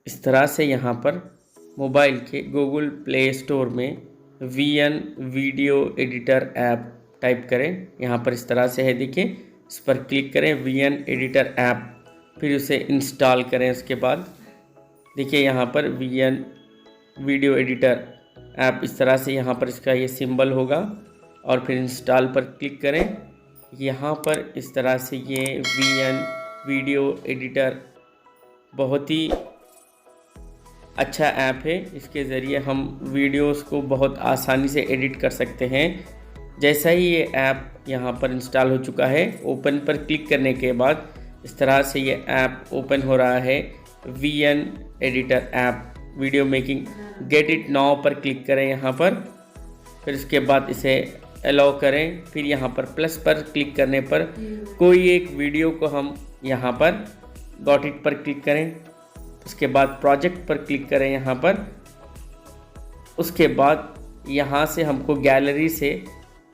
इस तरह से यहाँ पर मोबाइल के गूगल प्ले स्टोर में VN video editor app type करें। यहाँ पर इस तरह से है, देखिए इस पर क्लिक करें VN एडिटर ऐप, फिर उसे इंस्टॉल करें। उसके बाद देखिए यहाँ पर VN वीडियो एडिटर ऐप, इस तरह से यहाँ पर इसका ये सिंबल होगा और फिर इंस्टॉल पर क्लिक करें। यहाँ पर इस तरह से ये VN वीडियो एडिटर बहुत ही अच्छा ऐप है। इसके ज़रिए हम वीडियोस को बहुत आसानी से एडिट कर सकते हैं। जैसा ही ये ऐप यहाँ पर इंस्टॉल हो चुका है, ओपन पर क्लिक करने के बाद इस तरह से ये ऐप ओपन हो रहा है। VN editor app video making, get it now पर क्लिक करें यहाँ पर, फिर उसके बाद इसे अलाउ करें। फिर यहाँ पर प्लस पर क्लिक करने पर कोई एक वीडियो को हम यहाँ पर गॉट इट पर क्लिक करें। उसके बाद प्रोजेक्ट पर क्लिक करें यहाँ पर। उसके बाद यहाँ से हमको गैलरी से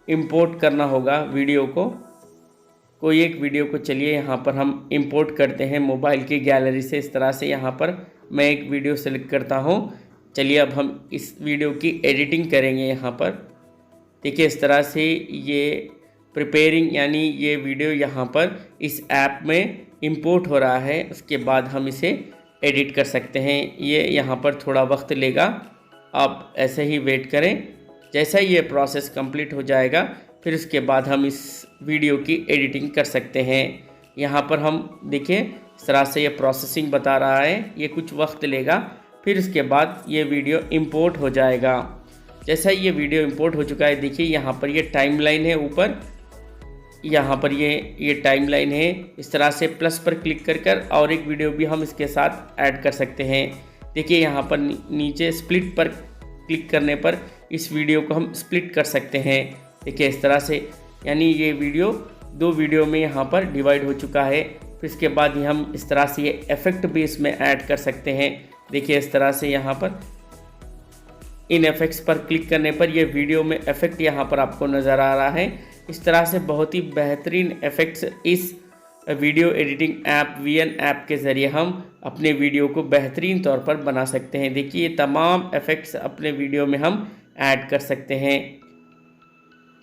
इंपोर्ट करना होगा वीडियो को, कोई एक वीडियो को। चलिए यहाँ पर हम इंपोर्ट करते हैं मोबाइल की गैलरी से। इस तरह से यहाँ पर मैं एक वीडियो सेलेक्ट करता हूँ। चलिए अब हम इस वीडियो की एडिटिंग करेंगे। यहाँ पर देखिए इस तरह से ये प्रिपेयरिंग यानी ये वीडियो यहाँ पर इस ऐप में इंपोर्ट हो रहा है। उसके बाद हम इसे एडिट कर सकते हैं। ये यहाँ पर थोड़ा वक्त लेगा, आप ऐसे ही वेट करें। जैसा ही ये प्रोसेस कंप्लीट हो जाएगा फिर उसके बाद हम इस वीडियो की एडिटिंग कर सकते हैं। यहाँ पर हम देखिए इस तरह से ये प्रोसेसिंग बता रहा है, ये कुछ वक्त लेगा। फिर उसके बाद ये वीडियो इंपोर्ट हो जाएगा। जैसा ही ये वीडियो इंपोर्ट हो चुका है, देखिए यहाँ पर ये टाइमलाइन है ऊपर, यहाँ पर ये टाइमलाइन है। इस तरह से प्लस पर क्लिक कर और एक वीडियो भी हम इसके साथ ऐड कर सकते हैं। देखिए यहाँ पर नीचे स्प्लिट पर क्लिक करने पर इस वीडियो को हम स्प्लिट कर सकते हैं। देखिए इस तरह से, यानी ये वीडियो दो वीडियो में यहाँ पर डिवाइड हो चुका है। फिर इसके बाद हम इस तरह से ये इफेक्ट भी इसमें ऐड कर सकते हैं। देखिए इस तरह से यहाँ पर इन इफेक्ट्स पर क्लिक करने पर ये वीडियो में इफेक्ट यहाँ पर आपको नज़र आ रहा है। इस तरह से बहुत ही बेहतरीन इफेक्ट्स इस video editing app VN app के ज़रिए हम अपने वीडियो को बेहतरीन तौर पर बना सकते हैं। देखिए ये तमाम इफ़ेक्ट्स अपने वीडियो में हम ऐड कर सकते हैं।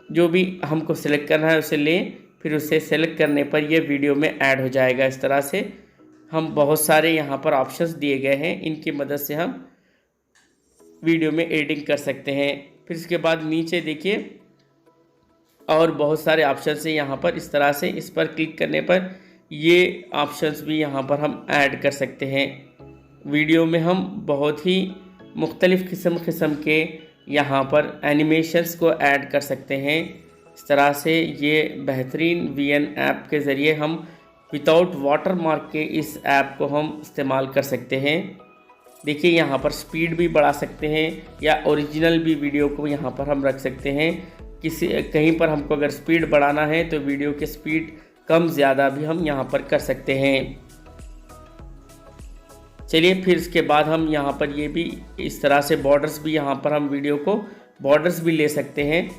जो भी हमको सेलेक्ट करना है उसे लें, फिर उसे सेलेक्ट करने पर यह वीडियो में ऐड हो जाएगा। इस तरह से हम बहुत सारे यहाँ पर ऑप्शंस दिए गए हैं, इनकी मदद से हम वीडियो में एडिटिंग कर सकते हैं। फिर इसके बाद नीचे देखिए और बहुत सारे ऑप्शंस हैं यहाँ पर। इस तरह से इस पर क्लिक करने पर ये ऑप्शंस भी यहाँ पर हम ऐड कर सकते हैं। वीडियो में हम बहुत ही मुख्तलिफ़ किस्म के यहाँ पर एनिमेशंस को ऐड कर सकते हैं। इस तरह से ये बेहतरीन VN ऐप के ज़रिए हम विदाउट वाटर मार्क के इस ऐप को हम इस्तेमाल कर सकते हैं। देखिए यहाँ पर स्पीड भी बढ़ा सकते हैं या ओरिजिनल भी वीडियो को यहाँ पर हम रख सकते हैं। कहीं पर हमको अगर स्पीड बढ़ाना है तो वीडियो की स्पीड कम ज़्यादा भी हम यहाँ पर कर सकते हैं। चलिए फिर इसके बाद हम यहाँ पर ये भी इस तरह से बॉर्डर्स भी यहाँ पर हम वीडियो को बॉर्डर्स भी ले सकते हैं।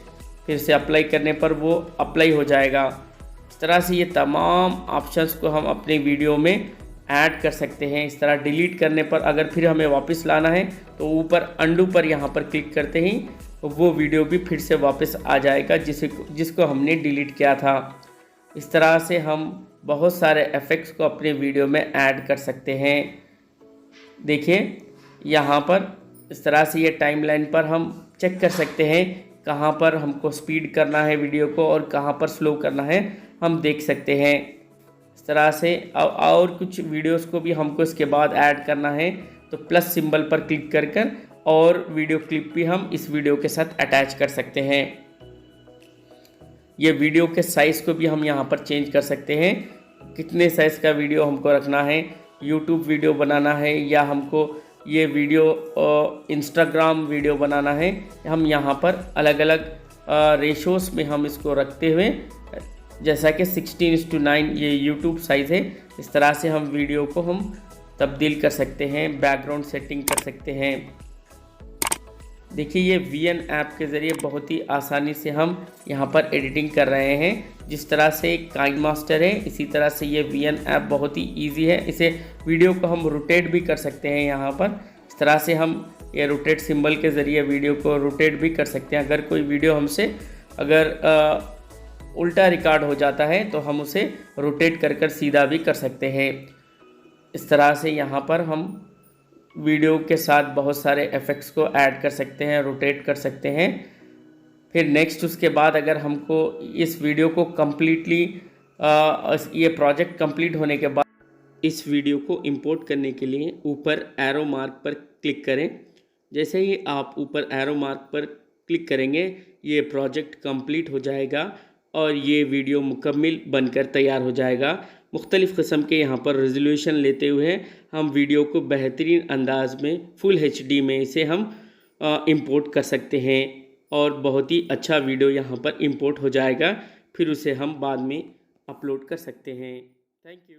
फिर से अप्लाई करने पर वो अप्लाई हो जाएगा। इस तरह से ये तमाम ऑप्शंस को हम अपने वीडियो में ऐड कर सकते हैं। इस तरह डिलीट करने पर अगर फिर हमें वापस लाना है तो ऊपर अंडू पर यहाँ पर क्लिक करते ही वो वीडियो भी फिर से वापस आ जाएगा जिसको हमने डिलीट किया था। इस तरह से हम बहुत सारे इफ़ेक्ट्स को अपने वीडियो में ऐड कर सकते हैं। देखिए यहाँ पर इस तरह से ये टाइमलाइन पर हम चेक कर सकते हैं कहाँ पर हमको स्पीड करना है वीडियो को और कहाँ पर स्लो करना है, हम देख सकते हैं। इस तरह से और कुछ वीडियोस को भी हमको इसके बाद ऐड करना है तो प्लस सिंबल पर क्लिक कर और वीडियो क्लिप भी हम इस वीडियो के साथ अटैच कर सकते हैं। ये वीडियो के साइज़ को भी हम यहाँ पर चेंज कर सकते हैं, कितने साइज़ का वीडियो हमको रखना है, यूट्यूब वीडियो बनाना है या हमको ये वीडियो इंस्टाग्राम वीडियो बनाना है। हम यहाँ पर अलग अलग रेशोस में हम इसको रखते हुए, जैसा कि 16:9 ये यूट्यूब साइज़ है, इस तरह से हम वीडियो को हम तब्दील कर सकते हैं, बैकग्राउंड सेटिंग कर सकते हैं। देखिए ये VN ऐप के ज़रिए बहुत ही आसानी से हम यहाँ पर एडिटिंग कर रहे हैं। जिस तरह से काइनमास्टर है, इसी तरह से ये VN ऐप बहुत ही इजी है। इसे वीडियो को हम रोटेट भी कर सकते हैं। यहाँ पर इस तरह से हम ये रोटेट सिंबल के ज़रिए वीडियो को रोटेट भी कर सकते हैं। अगर कोई वीडियो हमसे उल्टा रिकॉर्ड हो जाता है तो हम उसे रोटेट कर सीधा भी कर सकते हैं। इस तरह से यहाँ पर हम वीडियो के साथ बहुत सारे इफ़ेक्ट्स को ऐड कर सकते हैं, रोटेट कर सकते हैं। फिर नेक्स्ट उसके बाद अगर हमको इस वीडियो को कम्प्लीटली ये प्रोजेक्ट कंप्लीट होने के बाद इस वीडियो को इंपोर्ट करने के लिए ऊपर एरो मार्क पर क्लिक करें। जैसे ही आप ऊपर एरो मार्क पर क्लिक करेंगे ये प्रोजेक्ट कंप्लीट हो जाएगा और ये वीडियो मुकम्मल बनकर तैयार हो जाएगा। मुख्तलिफ़ किस्म के यहाँ पर रेजोल्यूशन लेते हुए हम वीडियो को बेहतरीन अंदाज में फुल HD में इसे हम इंपोर्ट कर सकते हैं और बहुत ही अच्छा वीडियो यहाँ पर इंपोर्ट हो जाएगा। फिर उसे हम बाद में अपलोड कर सकते हैं। Thank you.